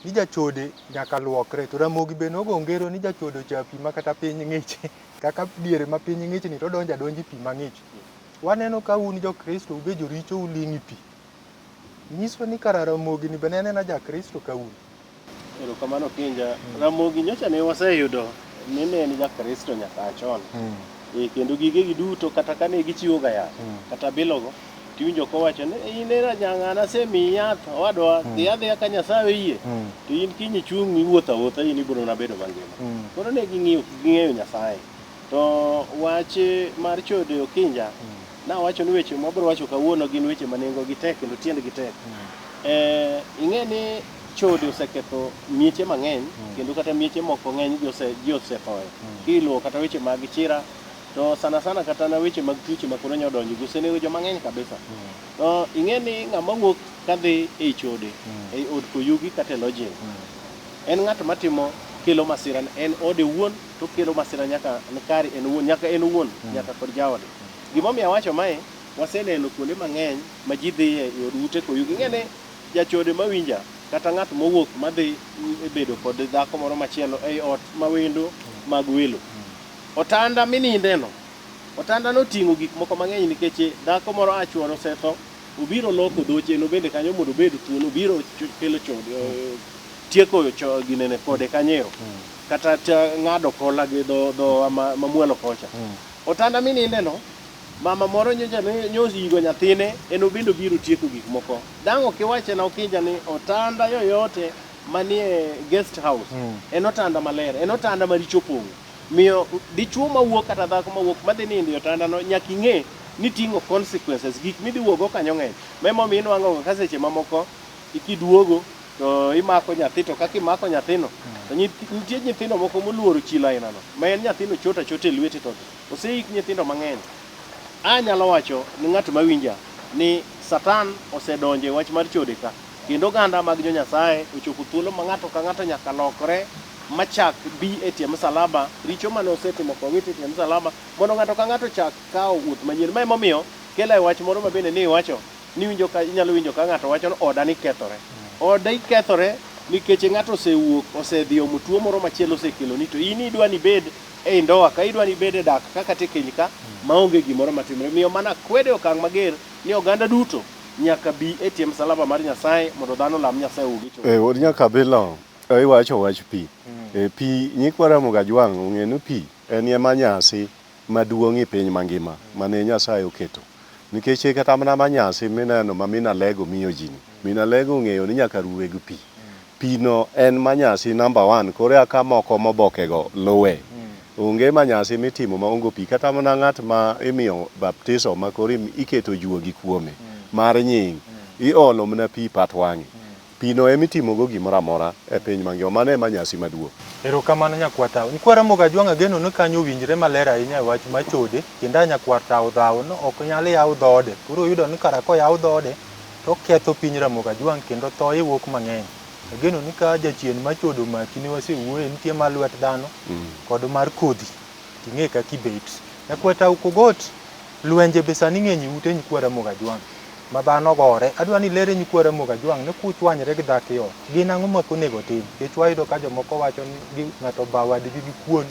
ni jachode nyaka luokre, to Ramogi be nogo ngero ni jachode ocha pi ma kata piny ng'ich kaka diere ma piny ng'ich ni to donjo adonji pi mang'ich. Waneno ka un jo Kristo ube joricho uling'i pi. Nyiso ni kara Ramogi ni be nena ja Kristo ka un. Erokamano Kinja. Ramogi nyocha ne waseyudo ni ne en ja Kristo nyaka chon. Kendo gigegi duto kata kane gichiwo ga yath kata bilogo, tiwinjo kowacho ni in era nyang'ana asemiyi yath owadwa dhi adhiya ka Nyasaye oyie, to in kiny ichung' iwuotho awuotha in ibiro na bedo mangima. Koro ne ging'eyo Nyasaye. To wach mar chode Okinja, nawacho ni weche mabiro wacho kawuono gin weche ma nengogi tek kendo tiendgi tek. Ing'e ni chode oseketho mieche mang'eny, kendo kata mieche moko ng'eny ji osethoe. Kiluwo kata weche mag chira, to sana kata na weche mag tuoche ma koro nyodonjo gosenego joma ng'eny kabisa. To ing'e ni ng'ama wuok kadhi ei chode, ei od koyugi kata e lodging, en ng'at matimo kelo masira, en ode wuon to kelo masira nyaka kari en wuon, nyaka kod jaode. Gimomiyo awacho mae, waseneno kuonde mang'eny ma ji dhiye e od ute koyugi. Ing'e ni jachode mawinja kata ng'at mowuok madhi bedo kod dhako moro machielo ei ot mawendo mag welo, otanda minindeno, otanda noting'o gik moko mang'eny nikech dhako moro achuoro osetho, obiro loko dhoche no bende kanyo mondo obed thuolo, obiro kelo chode tieko ginene kode kanyero kata ng'ado kola gi dho mamuelo kocha. Otanda minindeno, mama moro nyosigo nyathine en obendo biro tieko gik moko. Dang' ok iwache na Okinja ni otanda yoyote manie guest house en otanda maler, en otanda maricho pong'o. Miyo dichuo mawuok kata dhako mawuok madhi nindo otandano nyaka ing'e ni ting'o consequences, gik midhi wuogo kanyo ng'eny. Memomiyo inwang'o ka seche mamoko ikiduogo to imako nyathi, to kaka imako nyathino, to nitie nyithindo moko moluoro chilo ainano, ma en nyathino chot achota e lweti, to oseik nyithindo mang'eny. Anyalo wacho ni ng'at mawinja ni Satan osedonjo e wach mar chode ka, kendo oganda mag jo Nyasaye ochopo thuolo ma ng'ato ka ng'ato nyaka lokre machak bi e tie msalaba, richo mane osetimo kowiti e tie msalaba, mondo ng'ato ka ng'ato chak kawo wuoth manyien. Ma emomiyo kelo e wach moro ma bende ni iwacho ni inyalo winjo ka ng'ato wacho ni oda ni kethore. Oda ikethore nikech ng'ato osewuok, osedhi omo tuo moro machielo osekeloni, to in idwa ni bed e ndoa ka, idwa ni bed e dak kaka tekeny ka maonge gimoro matimore. Miyo mana kwede okang' mager ni oganda duto nyaka bi e tie msalaba mar Nyasaye mondo dhano lam Nyasaye ugicho. Od nyaka bilo iwacho wach pi. Pi Nyikwa Ramogi Ajwang' ong'e ni pi en ema nyasi maduong' e piny mangima mane Nyasaye oketo. Nikech kata mana manyasi mineno ma Mina Lego miyo ji, Mina Lego ong'eyo ni nyaka ruwe gi pi. Pi no en manyasi number 1, kore aka moko mobokego luwe. Onge manyasi mitimo maonge pi, kata mana ng'at ma imiyo baptiso ma koro iketo juogi kuome mar nying, iolo mana pi pat wang'e. Pino emitimogo gimoro amora e piny mangima, mano ema nyasi maduong'. Erokamano nyakwar tao. Nyikwa Ramogi Ajwang' ageno ni kanyo owinjore maler ahinya e wach machode, kendo nyakwar tao dhao no ok nyal yaw dhoode. Koro yudo ni kara koyaw dhoode to ketho piny Ramogi Ajwang' kendo thoye wuok mang'eny. Ageno ni ka jachien machode omaki ni wasewuoye nitie mar lwet dhano kod mar kodhi. Ting'e kaka ibet. Nyakwar tao Kogot, lwenje be sani ng'eny e ute Nyikwa Ramogi Ajwang'. Ma dhano gore. Adwa ni lere Nyikwa Ramogi Ajwang' ni kuchwanyre gi dhako ei ot. Gin ang'o ma onego tim? Nikech wayudo ka jomoko wacho ni ng'ato ba wadgi gi kuon,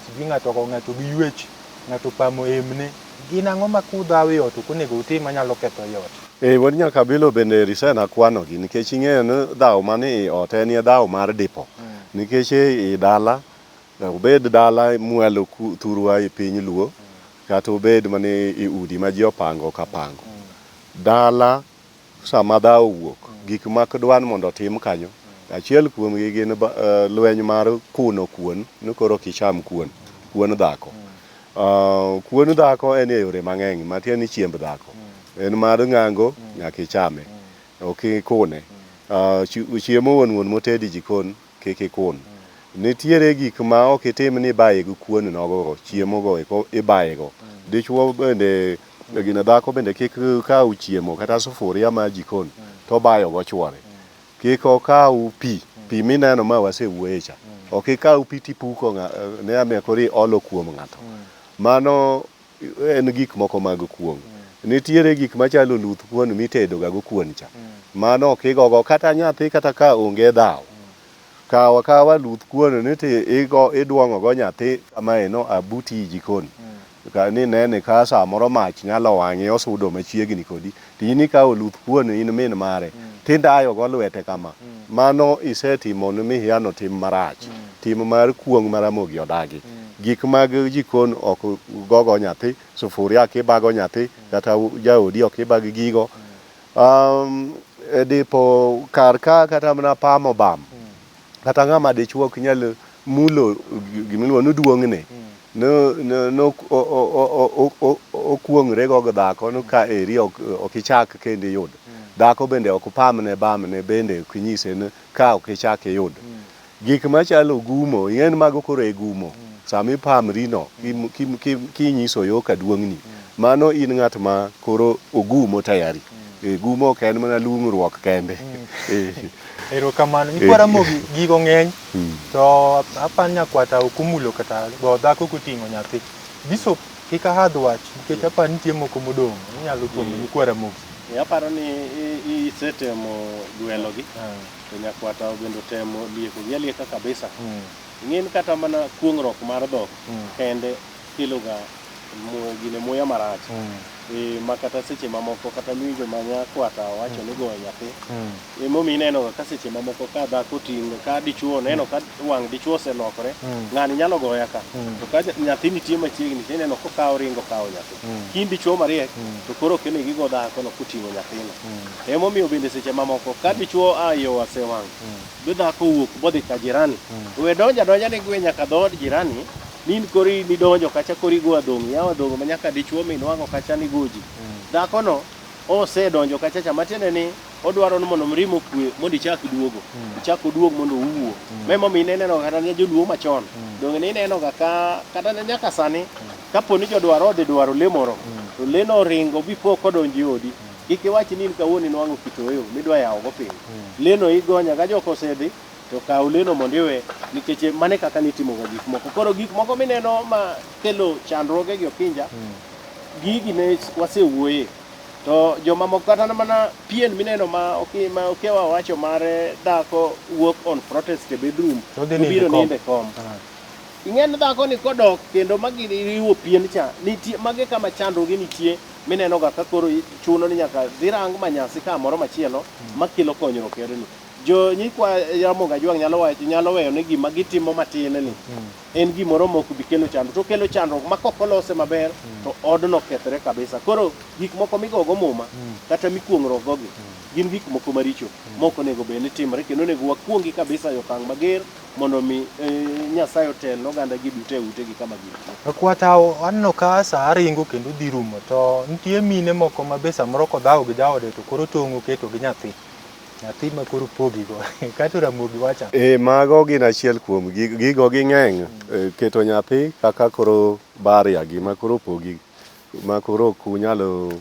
sigi ng'ato gi ywech, ng'ato pamo emne. Gin ang'o ma kudhawo ei ot ok onego utim manyalo ketho ei ot? Wuod nyaka bilo bende risena kwanogi nikech ing'eyo ni dhawo mani ei ot en dhawo mar dipo. Nikech ei dala, obed dala mwalo thurwa e piny luo, kata obed mani e udi ma ji opango kapango. Dala sama dhawo wuok, gik makdwan mondo otim kanyo, achiel kuomgi gin lweny mar kuno kuon, ni koro kicham kuon dhako. Kuon dhako en e yore mang'eny, matiende ni chiemb dhako. En mar ng'ango nyaka ichame, ok ikune. Chiemo wuon motedi jikon kik ikun. Nitiere gik ma ok itim ni ibaye gi kuon nogo, chiemo go ibaye go. Dichuo bende gina dhako bende kik kaw chiemo kata sufuria ma jikon to bayo go chwore. Kik okaw pi mineno ma wasewuoye cha. Ok ikaw pi tipuko ne ame kori olo kuom ng'ato. Mano en gik moko mag kuong. Nitiere gik machalo luth kuon mitedo ga go kuon cha. Mano ok igogo kata nyathi kata ka onge dhawo. Kawa luth kuon ni idwong'o go nyathi kama eno abuti jikon. Ka ni nene ka samoro mach nyalo wang'e osudo machiegni kodi. Tini ka luth kuon in min mare. Tindayo go lwete kama. Mano isetimo ni mihiano tim marach. Tim mar kuong mar Ramogi odagi. Gik mag jikon ok gogo nyathi, sufuria kibago nyathi, kata jaodi ok ibag gigo. Dipo kar ka kata mana pamo bam. Kata ng'ama dichuo ok nyal mulo gimiluongo ni duong'ne. No okuong're go dhako no ka eri ok ichak kendo iyud. Dhako bende ok pamne bamne bende ok nyise ni ka ok ichak iyud. Gik machalo gumo, yen mago koro e gumo. Sami pamri no, kinyiso yo ka duong'ni. Mano in ng'at ma koro ogumo tayari. Gumo ok en mana lung'ruok kende. Erokamano. Nyikwa Ramogi gigo ng'eny. To apani Nyakwar tao kumulo kata go dhako koting'o nyathi. Bishop kik ahadh wach nikech apani nitie moko modong'. Inyalo tuomo Nyikwa Ramogi. Aparo ni isetemo duelogi. To Nyakwar tao bende temo liekogi alieka kabisa. Ng'en kata mana kuong'ruok mar dhok kende keloga gine muya marach. Ma kata seche mamoko kata miyo ma Nyakwar tao wacho ni goyo nyathi. Emomiyo ineno ka seche mamoko ka dhako ting'o ka dichuo neno ka wang' dichuo oselokore, ng'ani nyalo goya ka. To ka nyathi nitie machiegni tineno kokawo ringo kawo nyathi. Kin dichuo mariek to koro ok onego igo dhako no koting'o nyathino. Emomiyo bende seche mamoko ka dichuo ayo asewang', be dhako wuok bodhi ka jirani. We donja ni gwe nyaka dhood jirani. Nin kori ni donjo kacha kori go adhong' yaw adhong' ma nyaka dichuo min wang'o kacha ni goji. Dhako no osedonjo kacha cha matiende ni odwaro ni mondo mrimo kwe mondo ichak duogo. Ichak oduog mondo uwuo. Memo mineno kata ne joluo machon. Dong ni neno ga kata nyaka sani kapo ni jodwaro odhi dwaro le moro. To le no ringo bipo kodonjo odi. Kik iwach ni kawuono nwang'o kitoweo midwa yawo go piny. Le no igonya ga jok osedhi to kaw leno mondo iwe nikech mane kaka nitimo ga gik moko. Koro gik moko mineno ma kelo chandruoge gi opinja, gigi ne wasewuoye. To joma moko kata mana pien mineno ma okewa wacho mare dhako work on protest e bedroom biro ninde kom. Ing'en dhako ni kodok kendo magiriwo pien cha nitie mage kama chandruoge nitie mineno ga ka koro chuno ni nyaka dhirang manyasi kamoro machielo makelo konyruok ni. Jo Nyikwa Ramogi Ajwang' nyalo weyo ni gima gitimo matin ni en gimoro moko bi kelo chandruok. To kelo chandruok ma kokolose maber to odno kethre kabisa. Koro gik moko migogo muma kata mikuong'ruok gogi gin gik moko maricho moko nego be ni timre kendo nego wakuongi kabisa yo kang' mager mondo mi Nyasaye otel oganda gi dute ute gi kama gin. Nyakwar tao anno ka sa ringo kendo dhi rumo to nitie mine moko ma be samoro kodhawo gi jaode to koro tong'o keto gi nyathi. nyathi ma koro pogigo kata Ramogi wacha. Mago gin achiel kuom gigo ging'eny keto nyathi kaka koro baria gima koro pogi ma koro kunyalo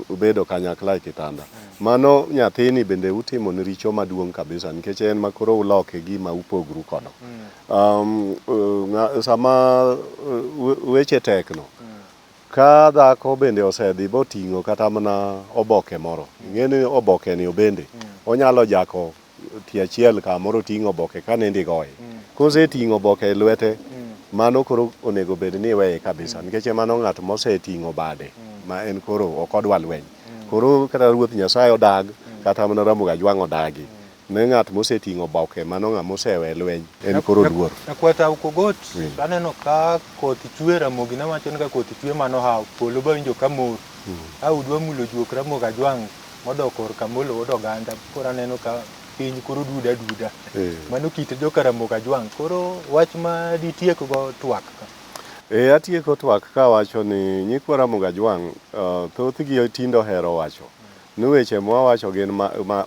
bedo kanyakla e kitanda. Mano nyathini bende utimo ni richo maduong' kabisa nikech en ma koro uloke gima upogru kodo. Sama weche tekno ka dhako bende osedhi boting'o kata mana oboke moro, ing'eni oboke ni bende onyalo jako tie achiel kamoro ting'o oboke ka nende goye. Koseting'o oboke e lwete, mano koro onego bed ni iweye kabisa nikech mano ng'at moseting'o bade ma en koro ok odwa lweny. Koro kata Ruoth Nyasaye odag kata mana Ramogi Ajwang' odagi ne ng'at moseting'o oboke mano ng'ama osewe lweny en koro luor. Nakwata Ukogot aneno ka koth chwe, Ramogi nawacho ni ka koth chwe mano hawo polo bawinjo ka mor. Udwa mulo juok Ramogi Ajwang' modok korka molo od oganda, koro aneno ka piny koro duda. Mano kit joka Ramogi Ajwang'. Koro wach ma ditiek go twak ka. Atieko twak ka wacho ni nyikwa Ramogi Ajwang' thothgi tindo hero wacho ni weche mwawacho gin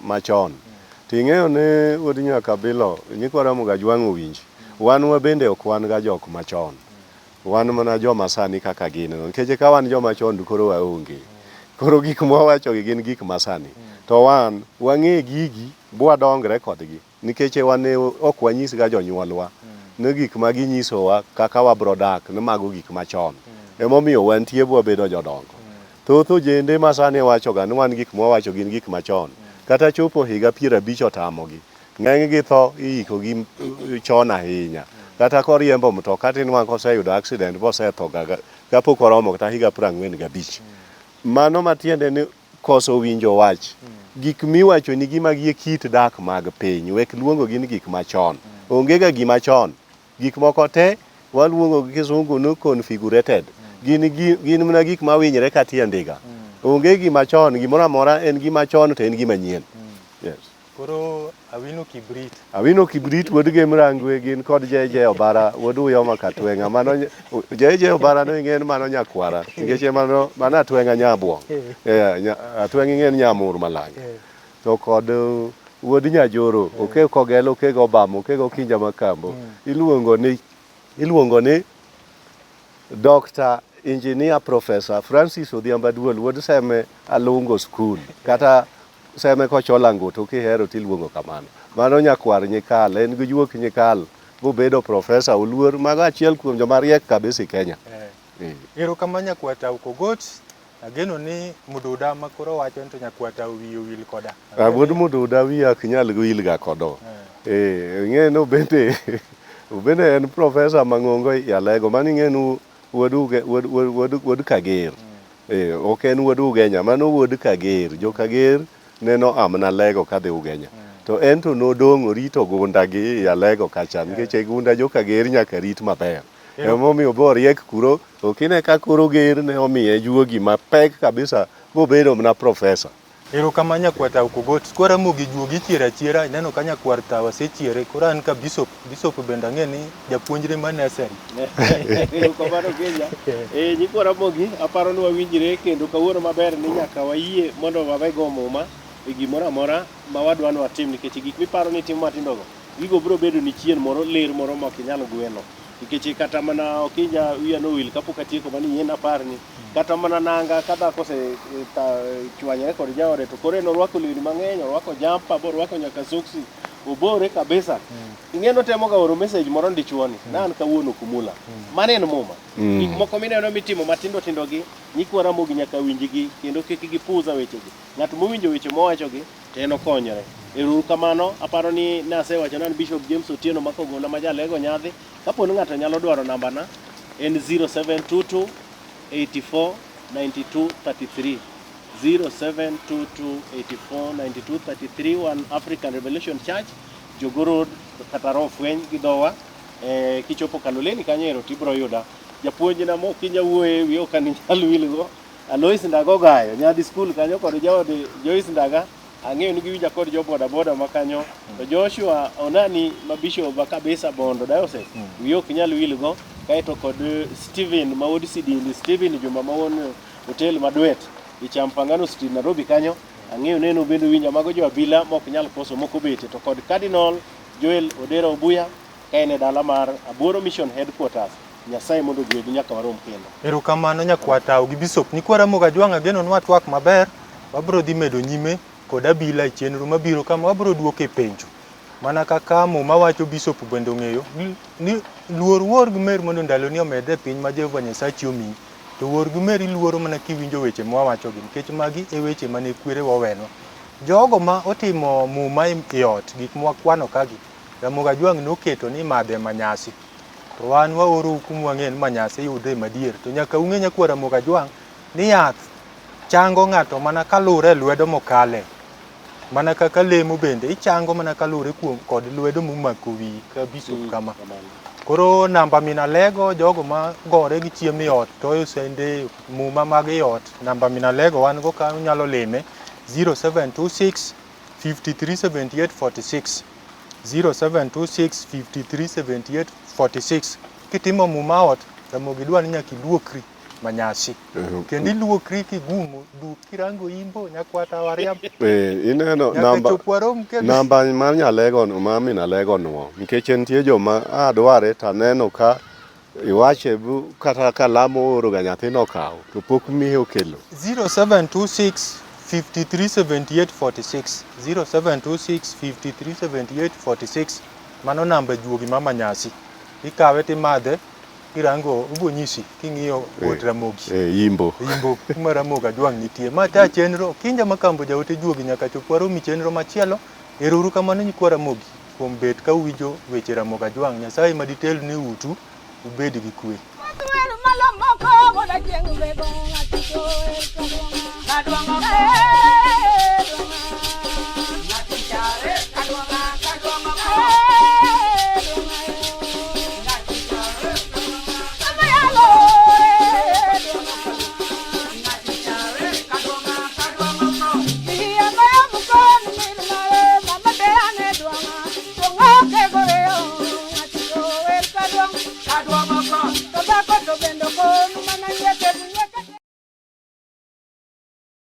machon. Ting'eyo ne wuod nyaka bilo nyikwa Ramogi Ajwang' owinj. Wan bende ok wan ga jok machon. Wan mana joma sani kaka gin. Nikech ka wan joma chon koro waonge. Koro gik mwawacho gin gik masani. To wan wang'e gigi bwadongre kodgi. Nikech wan ok wanyis ga jonyuolwa. Ne gik ma ginyisowa kaka wabro dak ne mago gik machon. Emomiyo wantie bwabedo jodongo. Thoth ojende masani wacho ga ni wan gik mwawacho gin gik machon. Kata chopo higa 50 otamogi. Ng'eny gi tho iiko gi chon ahinya. Kata koriembo mtoka tin wan koseyudo accident bosetho kapok oromo kata higa 45. Mano matiende ni koso winjo wach. Gik miwacho ni gima gie kit dak mag piny. Wek luongo gin gik machon. Onge ga gima chon. Gik moko te waluongo gi kisungu no configurated. Gin mana gik mawinyre ka tiendiga. Onge gima chon, gimoro amora en gima chon to en gima nyien. Yes. Koro Awino Kibrit wuod Gemrangwe gin kod Jeje Obara wuod Uyoma Katwenga. Mano Jeje Obara no ing'en mano nyakwara. Nikech mano Atwenga Nyabuong. Atwenga ing'en Nyamur Malange. To kod wuod Nyajoro, Okeko Gelo, Okego Obamo, Okego Kinja Makambo. Iluongo ni Dr. Engineer Professor Francis Odhiambo Duol wuod Seme Alungo School. Kata Seme Kocholango to kihero tiluongo kamano. Mano nyakwar Nyikal, en gi juok Nyikal bobedo professor oluor mago achiel kuom joma riek kabisa Kenya. Erokamano nyakwata Ukogot. Ageno ni Mududa ma koro wacho ni to nyakwata wiyo wil koda. Wuod Mududa wiya ok nyal wil ga kodo. Ing'e no bende en professor mang'ongo Yalego. Mano ing'e no wuod Kager. Ok en wuod Ugenya, mano wuod Kager. Jo Kager neno amna lego kadhi Ugenya. To en to nodong' rito gunda gi Yalego kacha nikech gunda jo Kager nyaka rit maber. Emomiyo bo riek kuro, okine ka kuro ger ne omiye juogi mapek kabisa bobedo mana professor. Erokamano nyakwata Ukogot. Koro Ramogi juogi chiera ineno ka nyakwar tawa sechiere. Koro an ka bishop bende ang'e ni japuonjre ma nursery. Erokamano Kenya. Nyikwa Ramogi aparo ni wawinjre kendo kawuono maber ni nyaka wayie mondo wawego muma e gimoro amora ma wadwa ni watim nikech gik miparo ni timo matindogo gigo biro bedo ni chien moro ler moro ma ok inyal gweno. Nikech kata mana okinya wiya no wil kapok atieko mani yien aparni kata mana nanga kada kose chwanyore kod jaode to kore no rwako lewni mang'eny, orwako jampa, borwako nyaka soksi, obore kabisa. Ing'eno temo ga oro message moro ndichuoni nan kawuono kumula. Mane en muma. Gik moko mineno mitimo matindo gi Nyikwa Ramogi nyaka winjgi kendo kik gipuza wechegi. Ng'at mowinjo weche mowachogi to en okonyore. Erokamano aparo ni nasewacho nan Bishop James Otieno makogona ma Jalego Nyadhi. Kapo ni ng'ato nyalo dwaro namba na en 0722 84 92 33 0722 84 92 33 One African Revelation Church Jogoo Road kata Rofweny gi dhowa kichopo Kaloleni kanyo tibro yuda japuonj na mo kinya wuoye wi ok ani nyal wilgo Alois Ndago Gayo Nyadhi School kanyo kod jaode Joyce Ndaga ang'eyo ni giwinja kod jo boda makanyo to Joshua Onani ma bishop kabisa Bondo Diocese wi ok nyal wilgo kaito kod Steven Maudi Sidini Steven Juma mawon hotel Madwet Ichampangano Street Nairobi kanyo Ang'eyo neno bende winjo mago jo abila mok nyal koso moko bete to kod Cardinal Joel Odero Obuya ka en e dala mar Aboro Mission Headquarters. Nyasaye mondo gwedhi nyaka warom kendo. Erokamano nyakwatao gi Bishop Nyikwa Ramogi Ajwang' ageno nwa twak maber. Wabro dhi medo nyime kod abila e chenro mabiro kama wabro duoke penjo. Mana kaka muma wacho Bishop bende ong'eyo ni luor wuor gi mer mondo ndalo ni omede piny ma Jehova Nyasaye omiyi. To wuor gi mer iluoro mana kiwinjo weche mwawacho gi nikech magi e weche mane kwere wawenwa. Jogo ma otimo muma e ot gik mwakwano kagi Ramogi Ajwang' noketo ni madhe manyasi. To wan waoro hukumu wang'en manyasi yudre madier. To nyaka ung'e nyakwa Ramogi Ajwang' ni yath chango ng'ato mana kalure lwedo mokale. Mana kaka lemo bende ichango mana kalure kuom kod lwedo momako wi ka Bishop kama. Koro namba minalego jogo ma gore gi chiemo e ot toyo sende muma mag ot namba minalego wan go ka unyalo lime 0726 5378 46 0726 5378 46 kitimo muma ot Ramogi dwa ni nyaka iluokri manyasi kendo iluokri kigumo duk kirango imbo nyakwata wariam ineno namba mar nyalego no ma minalego no nikech nitie joma dware taneno ka iwache kata kalamo oro ga nyathino kawo to pok mihe okelo 0726 5378 46 0726 5378 46 mano namba juogi mama nyasi ikawe timadhe kirango ubonyisi king'iyo wot Ramogi imbo kuma Ramogi Ajwang' nitie ma ta chenro kinja makambo jaote juogi nyaka chop waromi chenro machielo erouru kamano nyikwa Ramogi kuom bet ka uwinjo weche Ramogi Ajwang' Nyasaye maditel ni utu ubed gi kwe Adwang'